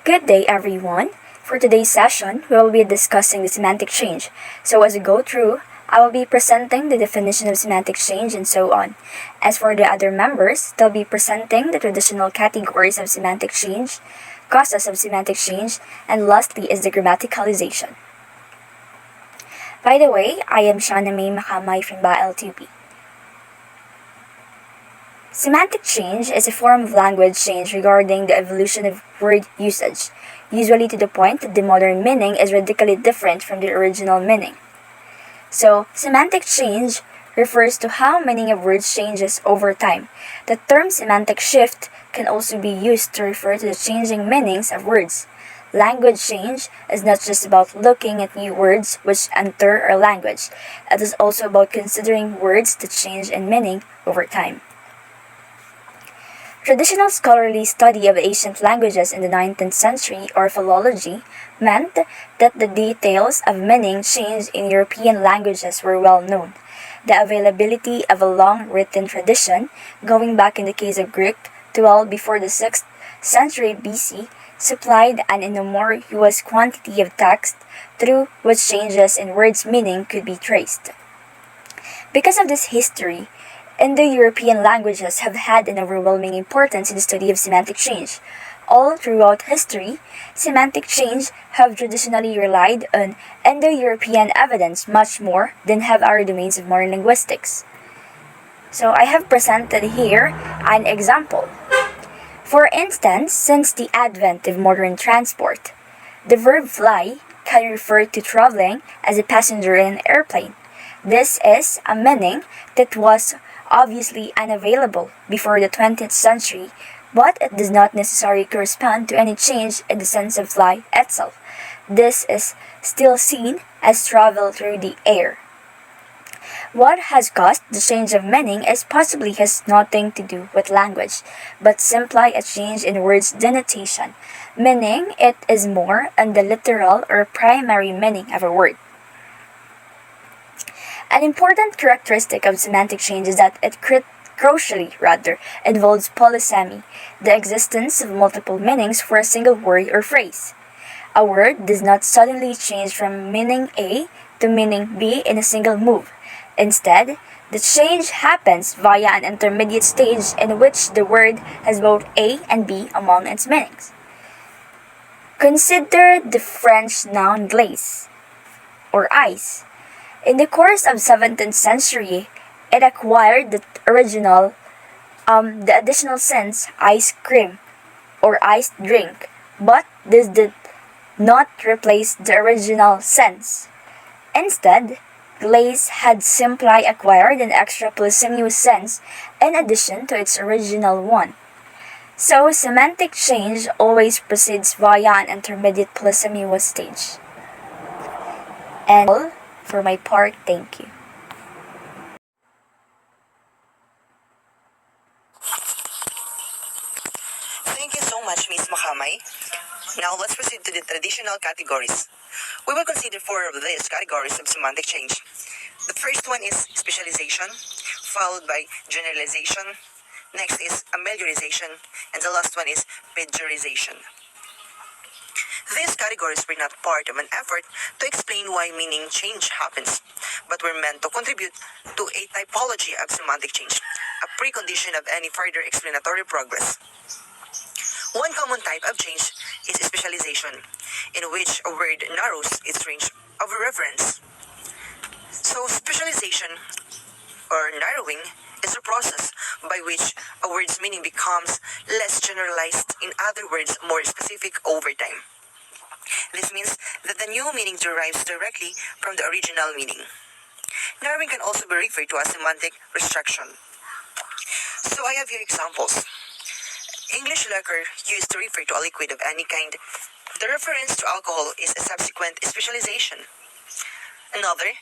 Good day, everyone. For today's session, we will be discussing the semantic change. So, as we go through, I will be presenting the definition of semantic change and so on. As for the other members, they'll be presenting the traditional categories of semantic change, causes of semantic change, and lastly is the grammaticalization. By the way, I am Shana May Makamay from BLTP. Semantic change is a form of language change regarding the evolution of word usage, usually to the point that the modern meaning is radically different from the original meaning. So, semantic change refers to how meaning of words changes over time. The term semantic shift can also be used to refer to the changing meanings of words. Language change is not just about looking at new words which enter our language. It is also about considering words that change in meaning over time. Traditional scholarly study of ancient languages in the 19th century, or philology, meant that the details of meaning change in European languages were well known. The availability of a long written tradition, going back in the case of Greek to well before the 6th century BC, supplied an enormous quantity of text through which changes in words' meaning could be traced. Because of this history, Indo-European languages have had an overwhelming importance in the study of semantic change. All throughout history, semantic change have traditionally relied on Indo-European evidence much more than have our domains of modern linguistics. So I have presented here an example. For instance, since the advent of modern transport, the verb fly can refer to traveling as a passenger in an airplane. This is a meaning that was obviously unavailable before the 20th century, but it does not necessarily correspond to any change in the sense of fly itself. This is still seen as travel through the air. What has caused the change of meaning is possibly has nothing to do with language, but simply a change in words denotation, meaning it is more on the literal or primary meaning of a word. An important characteristic of semantic change is that it crucially involves polysemy, the existence of multiple meanings for a single word or phrase. A word does not suddenly change from meaning A to meaning B in a single move. Instead, the change happens via an intermediate stage in which the word has both A and B among its meanings. Consider the French noun glace or ice. In the course of 17th century, it acquired the additional sense ice cream or iced drink, but this did not replace the original sense. Instead, glaze had simply acquired an extra polysemous sense in addition to its original one. So, semantic change always proceeds via an intermediate polysemous stage. And for my part, thank you. Thank you so much, Ms. Makamay. Now let's proceed to the traditional categories. We will consider four of these categories of semantic change. The first one is specialization, followed by generalization. Next is ameliorization, and the last one is pejorization. These categories were not part of an effort to explain why meaning change happens, but were meant to contribute to a typology of semantic change, a precondition of any further explanatory progress. One common type of change is specialization, in which a word narrows its range of reference. So, specialization, or narrowing, is a process by which a word's meaning becomes less generalized, in other words, more specific over time. This means that the new meaning derives directly from the original meaning. Narrowing can also be referred to as semantic restriction. So I have here examples. English liquor used to refer to a liquid of any kind. The reference to alcohol is a subsequent specialization. Another,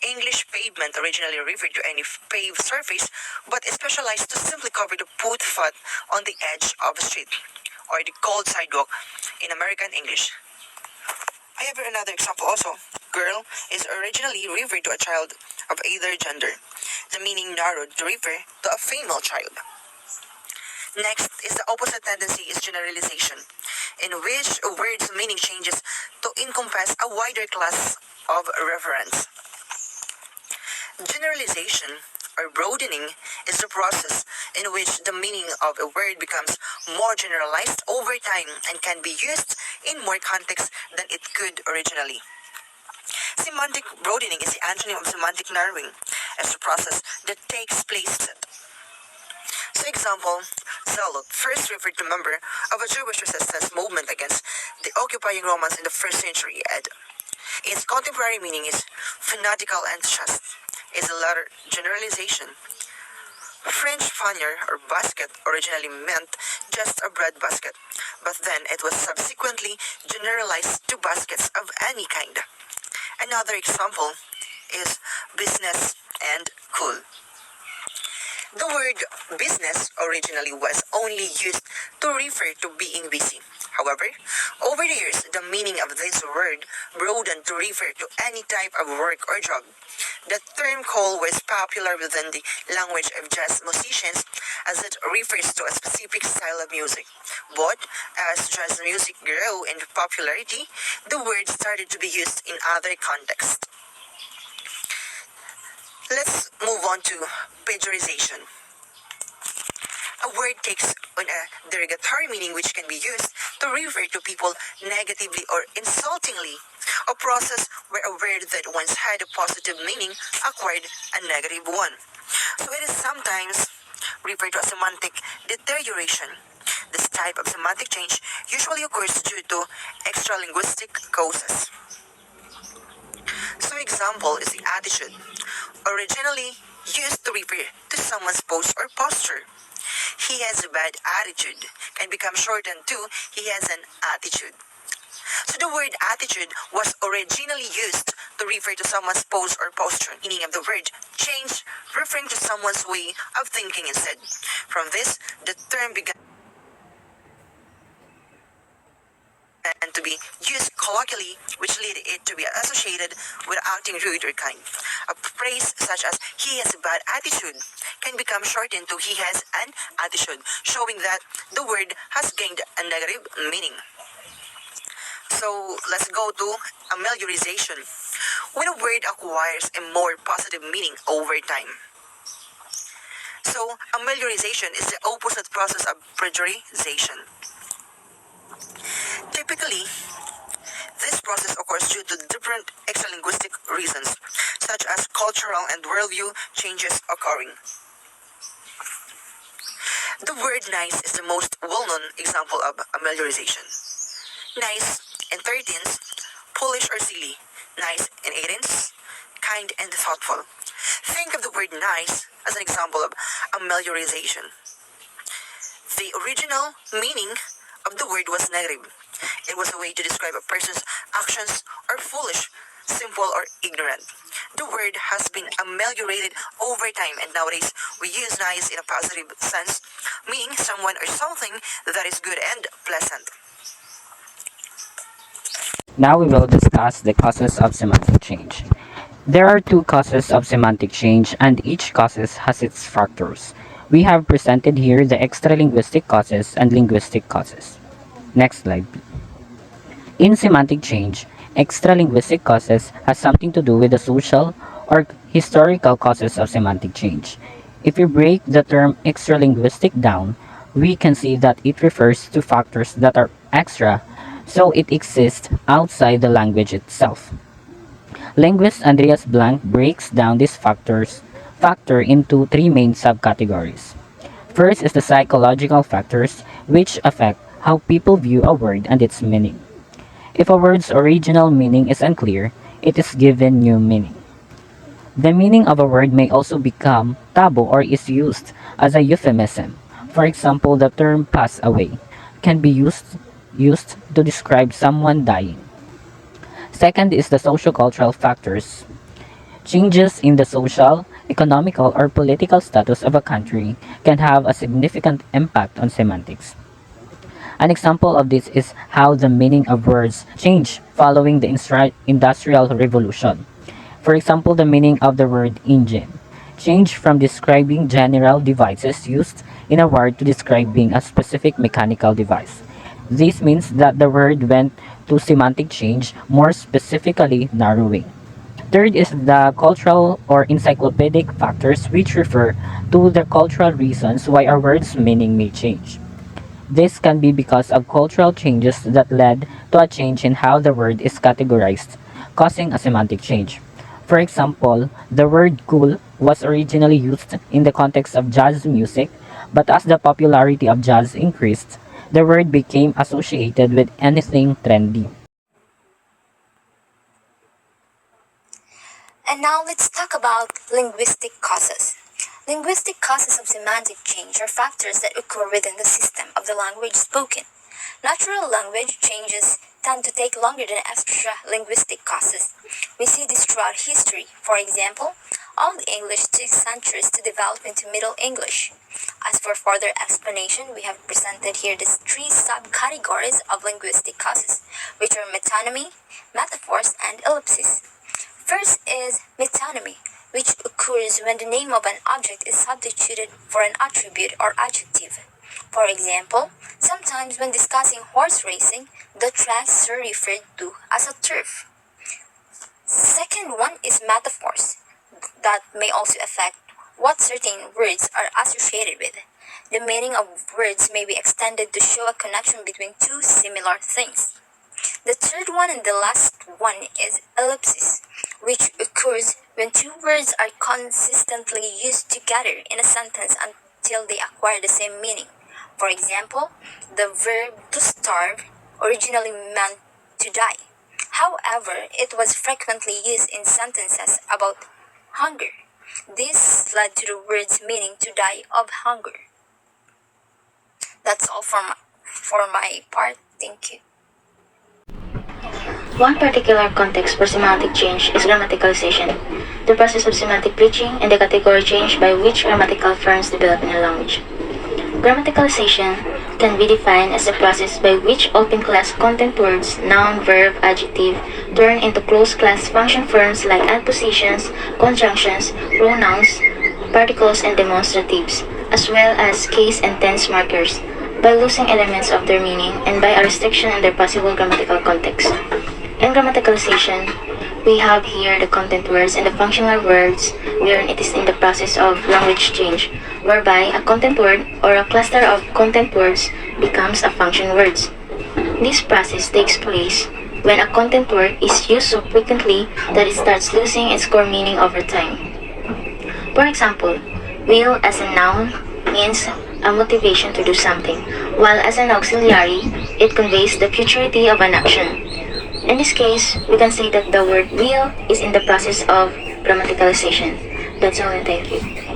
English pavement originally referred to any paved surface but is specialized to simply cover the footpath on the edge of a street, or the cold sidewalk in American English. I have here another example also. Girl is originally referred to a child of either gender. The meaning narrowed to refer to a female child. Next is the opposite tendency is generalization. in which a word's meaning changes to encompass a wider class of reference. Generalization or broadening is the process in which the meaning of a word becomes more generalized over time and can be used in more contexts than it could originally. Semantic broadening is the antonym of semantic narrowing as a process that takes place. So example, Zealot first referred to a member of a Jewish resistance movement against the occupying Romans in the first century, and its contemporary meaning is fanatical enthusiast, is a latter generalization. French pannier or basket originally meant just a bread basket, but then it was subsequently generalized to baskets of any kind. Another example is business and cool. The word business originally was only used to refer to being busy. However, over the years, the meaning of this word broadened to refer to any type of work or job. The term cool was popular within the language of jazz musicians as it refers to a specific style of music. But as jazz music grew in popularity, the word started to be used in other contexts. Let's move on to pejorization. A word takes on a derogatory meaning which can be used to refer to people negatively or insultingly, a process where a word that once had a positive meaning acquired a negative one. So it is sometimes referred to as semantic deterioration. This type of semantic change usually occurs due to extralinguistic causes. So example is the attitude, originally used to refer to someone's pose or posture. He has a bad attitude can become shortened to he has an attitude. So the word attitude was originally used to refer to someone's pose or posture. Meaning of the word changed, referring to someone's way of thinking instead. From this, the term began to be used colloquially, which led it to be associated with acting rude or kind. A phrase such as he has a bad attitude can become shortened to he has an attitude, showing that the word has gained a negative meaning. So let's go to amelioration. When a word acquires a more positive meaning over time. So amelioration is the opposite process of pejorization. Typically, this process occurs due to different extralinguistic reasons, such as cultural and worldview changes occurring. The word nice is the most well-known example of amelioration. Nice in 13s, foolish or silly. Nice in 18s, kind and thoughtful. Think of the word nice as an example of amelioration. The original meaning of the word was negative. It was a way to describe a person's actions are foolish, simple, or ignorant. The word has been ameliorated over time, and nowadays we use nice in a positive sense, meaning someone or something that is good and pleasant. Now we will discuss the causes of semantic change. There are two causes of semantic change, and each causes has its factors. We have presented here the extralinguistic causes and linguistic causes. Next slide, please. In semantic change, extralinguistic causes has something to do with the social or historical causes of semantic change. If we break the term extralinguistic down, we can see that it refers to factors that are extra, so it exists outside the language itself. Linguist Andreas Blank breaks down these factor into three main subcategories. First is the psychological factors, which affect how people view a word and its meaning. If a word's original meaning is unclear, it is given new meaning. The meaning of a word may also become taboo or is used as a euphemism. For example, the term pass away can be used to describe someone dying. Second is the sociocultural factors. Changes in the social, economical, or political status of a country can have a significant impact on semantics. An example of this is how the meaning of words changed following the Industrial Revolution. For example, the meaning of the word engine changed from describing general devices used in a word to describing a specific mechanical device. This means that the word went to semantic change, more specifically narrowing. Third is the cultural or encyclopedic factors, which refer to the cultural reasons why a word's meaning may change. This can be because of cultural changes that led to a change in how the word is categorized, causing a semantic change. For example, the word cool was originally used in the context of jazz music, but as the popularity of jazz increased, the word became associated with anything trendy. And now let's talk about linguistic causes. Linguistic causes of semantic change are factors that occur within the system of the language spoken. Natural language changes tend to take longer than extra linguistic causes. We see this throughout history. For example, Old English took centuries to develop into Middle English. As for further explanation, we have presented here the three subcategories of linguistic causes, which are metonymy, metaphors, and ellipsis. First is metonymy, which occurs when the name of an object is substituted for an attribute or adjective. For example, sometimes when discussing horse racing, the tracks are referred to as a turf. Second one is metaphors that may also affect what certain words are associated with. The meaning of words may be extended to show a connection between two similar things. The third one and the last one is ellipsis, which occurs when two words are consistently used together in a sentence until they acquire the same meaning. For example, the verb to starve originally meant to die. However, it was frequently used in sentences about hunger. This led to the word's meaning to die of hunger. That's all for my part. Thank you. One particular context for semantic change is grammaticalization, the process of semantic bleaching and the category change by which grammatical forms develop in a language. Grammaticalization can be defined as the process by which open-class content words, noun, verb, adjective, turn into closed-class function forms like adpositions, conjunctions, pronouns, particles, and demonstratives, as well as case and tense markers, by losing elements of their meaning and by a restriction in their possible grammatical context. In grammaticalization, we have here the content words and the functional words wherein it is in the process of language change, whereby a content word or a cluster of content words becomes a function words. This process takes place when a content word is used so frequently that it starts losing its core meaning over time. For example, will as a noun means a motivation to do something, while as an auxiliary, it conveys the futurity of an action. In this case, we can say that the word will is in the process of grammaticalization. That's all and thank you.